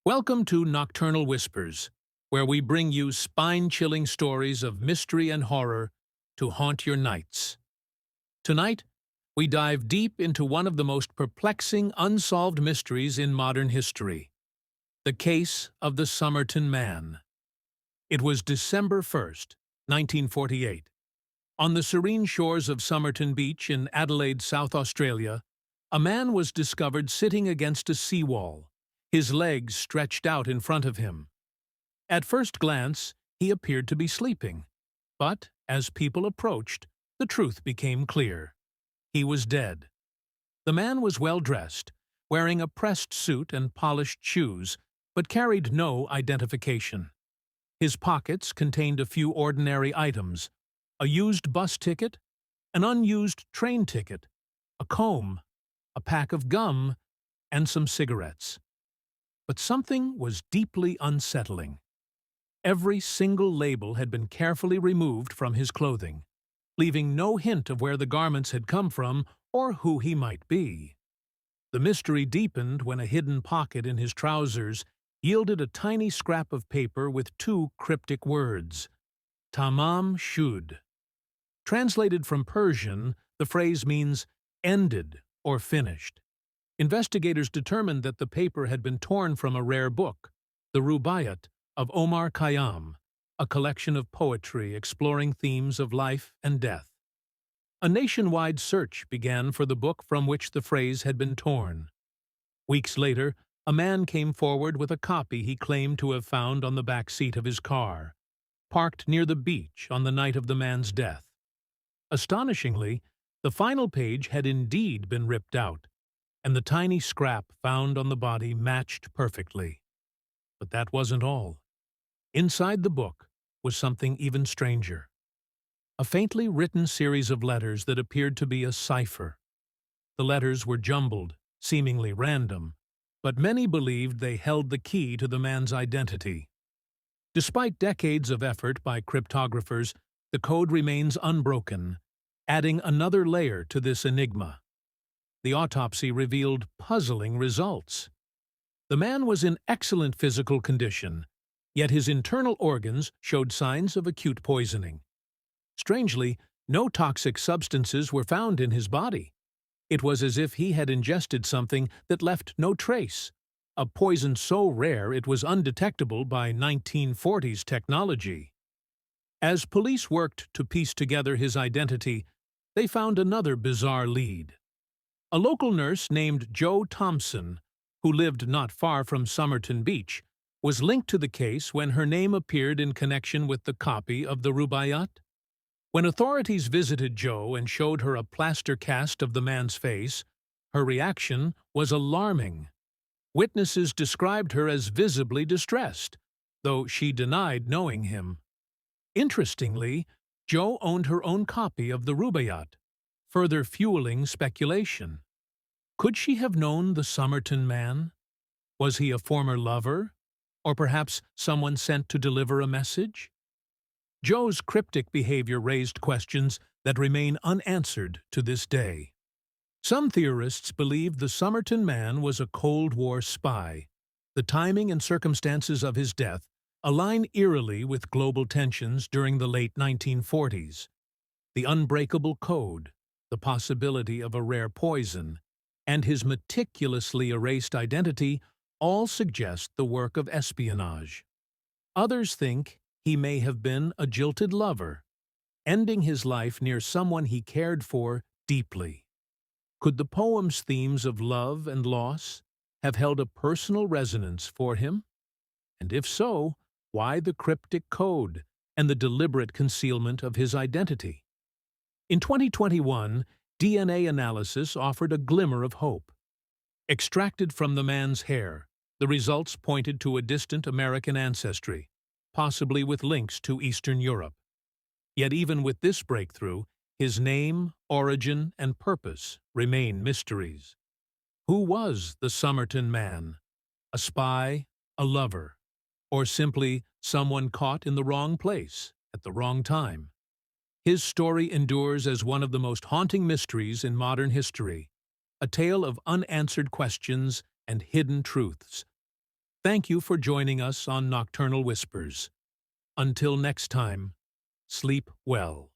Welcome to Nocturnal Whispers, where we bring you spine-chilling stories of mystery and horror to haunt your nights. Tonight, we dive deep into one of the most perplexing unsolved mysteries in modern history, the case of the Somerton Man. It was December 1st, 1948. On the serene shores of Somerton Beach in Adelaide, South Australia, a man was discovered sitting against a seawall, his legs stretched out in front of him. At first glance, he appeared to be sleeping, but as people approached, the truth became clear. He was dead. The man was well dressed, wearing a pressed suit and polished shoes, but carried no identification. His pockets contained a few ordinary items: a used bus ticket, an unused train ticket, a comb, a pack of gum, and some cigarettes. But something was deeply unsettling. Every single label had been carefully removed from his clothing, leaving no hint of where the garments had come from or who he might be. The mystery deepened when a hidden pocket in his trousers yielded a tiny scrap of paper with two cryptic words: Tamam Shud. Translated from Persian, the phrase means ended or finished. Investigators determined that the paper had been torn from a rare book, the Rubaiyat of Omar Khayyam, a collection of poetry exploring themes of life and death. A nationwide search began for the book from which the phrase had been torn. Weeks later, a man came forward with a copy he claimed to have found on the back seat of his car, parked near the beach on the night of the man's death. Astonishingly, the final page had indeed been ripped out, and the tiny scrap found on the body matched perfectly. But that wasn't all. Inside the book was something even stranger. A faintly written series of letters that appeared to be a cipher. The letters were jumbled, seemingly random, but many believed they held the key to the man's identity. Despite decades of effort by cryptographers, the code remains unbroken, adding another layer to this enigma. The autopsy revealed puzzling results. The man was in excellent physical condition, yet his internal organs showed signs of acute poisoning. Strangely, no toxic substances were found in his body. It was as if he had ingested something that left no trace, a poison so rare it was undetectable by 1940s technology. As police worked to piece together his identity, they found another bizarre lead. A local nurse named Jo Thompson, who lived not far from Somerton Beach, was linked to the case when her name appeared in connection with the copy of the Rubaiyat. When authorities visited Jo and showed her a plaster cast of the man's face, her reaction was alarming. Witnesses described her as visibly distressed, though she denied knowing him. Interestingly, Jo owned her own copy of the Rubaiyat, further fueling speculation. Could she have known the Somerton Man? Was he a former lover? Or perhaps someone sent to deliver a message? Jo's cryptic behavior raised questions that remain unanswered to this day. Some theorists believe the Somerton Man was a Cold War spy. The timing and circumstances of his death align eerily with global tensions during the late 1940s. The unbreakable code, the possibility of a rare poison, and his meticulously erased identity all suggest the work of espionage. Others think he may have been a jilted lover, ending his life near someone he cared for deeply. Could the poem's themes of love and loss have held a personal resonance for him? And if so, why the cryptic code and the deliberate concealment of his identity? In 2021, DNA analysis offered a glimmer of hope. Extracted from the man's hair, the results pointed to a distant American ancestry, possibly with links to Eastern Europe. Yet even with this breakthrough, his name, origin, and purpose remain mysteries. Who was the Somerton Man? A spy, a lover, or simply someone caught in the wrong place at the wrong time? His story endures as one of the most haunting mysteries in modern history, a tale of unanswered questions and hidden truths. Thank you for joining us on Nocturnal Whispers. Until next time, sleep well.